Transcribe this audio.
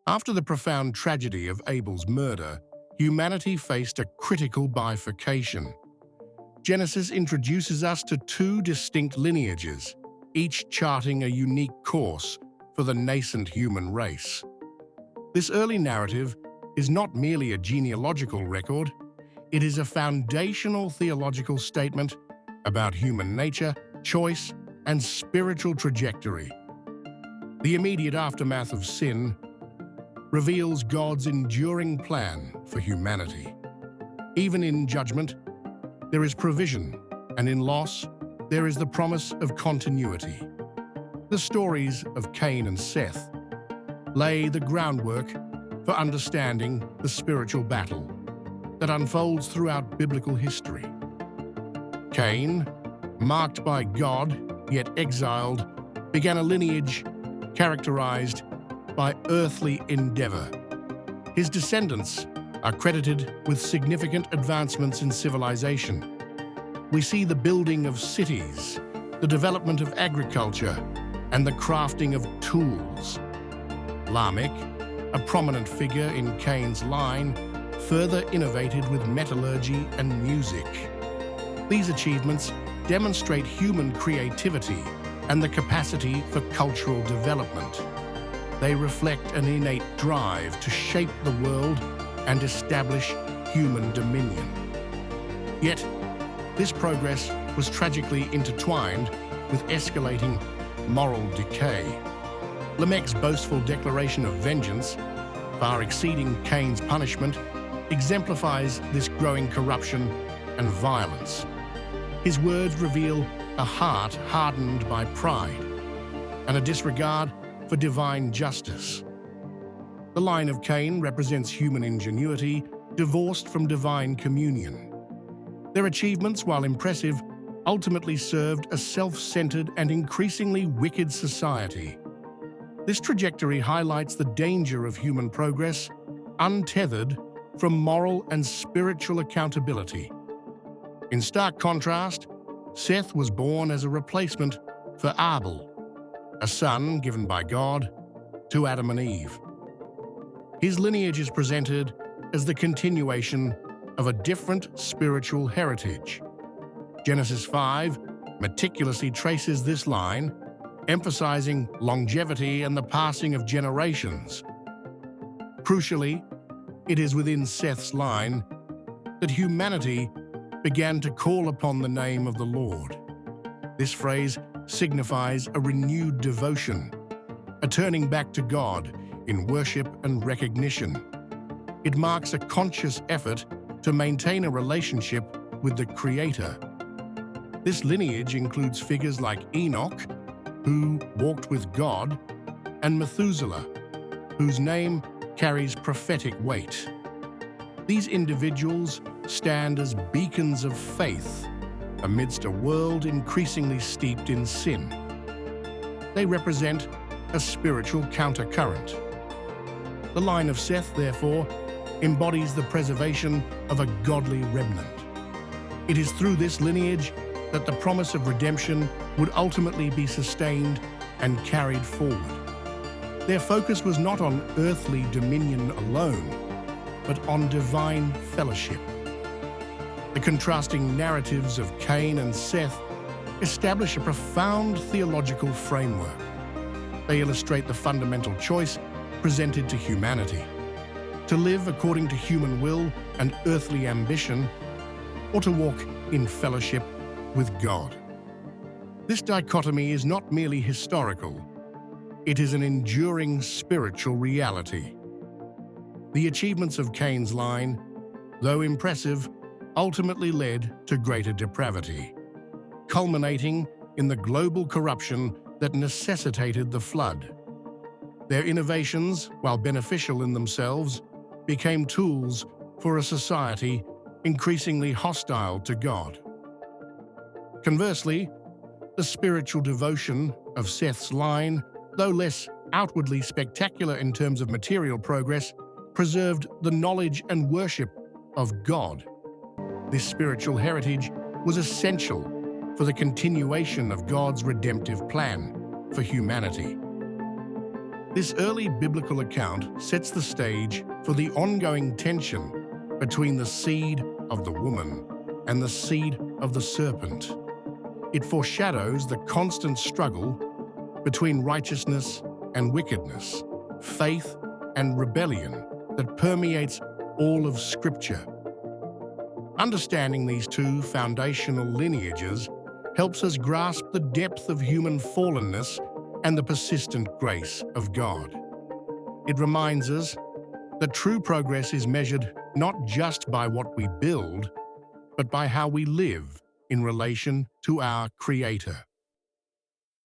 After the profound tragedy of Abel's murder, humanity faced a critical bifurcation. Genesis introduces us to two distinct lineages, each charting a unique course for the nascent human race. This early narrative is not merely a genealogical record, it is a foundational theological statement about human nature, choice, and spiritual trajectory. The immediate aftermath of sin reveals God's enduring plan for humanity. Even in judgment, there is provision, and in loss, there is the promise of continuity. The stories of Cain and Seth lay the groundwork for understanding the spiritual battle that unfolds throughout biblical history. Cain, marked by God, yet exiled, began a lineage characterized by earthly endeavor. His descendants are credited with significant advancements in civilization. We see the building of cities, the development of agriculture, and the crafting of tools. Lamech, a prominent figure in Cain's line, further innovated with metallurgy and music. These achievements demonstrate human creativity and the capacity for cultural development. They reflect an innate drive to shape the world and establish human dominion. Yet, this progress was tragically intertwined with escalating moral decay. Lamech's boastful declaration of vengeance, far exceeding Cain's punishment, exemplifies this growing corruption and violence. His words reveal a heart hardened by pride and a disregard for divine justice. The line of Cain represents human ingenuity divorced from divine communion. Their achievements, while impressive, ultimately served a self-centered and increasingly wicked society. This trajectory highlights the danger of human progress, untethered from moral and spiritual accountability. In stark contrast, Seth was born as a replacement for Abel, a son given by God to Adam and Eve. His lineage is presented as the continuation of a different spiritual heritage. Genesis 5 meticulously traces this line, emphasizing longevity and the passing of generations. Crucially, it is within Seth's line that humanity began to call upon the name of the Lord. This phrase signifies a renewed devotion, a turning back to God in worship and recognition. It marks a conscious effort to maintain a relationship with the Creator. This lineage includes figures like Enoch, who walked with God, and Methuselah, whose name carries prophetic weight. These individuals stand as beacons of faith amidst a world increasingly steeped in sin. They represent a spiritual countercurrent. The line of Seth, therefore, embodies the preservation of a godly remnant. It is through this lineage that the promise of redemption would ultimately be sustained and carried forward. Their focus was not on earthly dominion alone, but on divine fellowship. The contrasting narratives of Cain and Seth establish a profound theological framework. They illustrate the fundamental choice presented to humanity: to live according to human will and earthly ambition, or to walk in fellowship with God. This dichotomy is not merely historical, it is an enduring spiritual reality. The achievements of Cain's line, though impressive, ultimately led to greater depravity, culminating in the global corruption that necessitated the flood. Their innovations, while beneficial in themselves, became tools for a society increasingly hostile to God. Conversely, the spiritual devotion of Seth's line, though less outwardly spectacular in terms of material progress, preserved the knowledge and worship of God. This spiritual heritage was essential for the continuation of God's redemptive plan for humanity. This early biblical account sets the stage for the ongoing tension between the seed of the woman and the seed of the serpent. It foreshadows the constant struggle between righteousness and wickedness, faith and rebellion that permeates all of Scripture. Understanding these two foundational lineages helps us grasp the depth of human fallenness and the persistent grace of God. It reminds us that true progress is measured not just by what we build, but by how we live in relation to our Creator.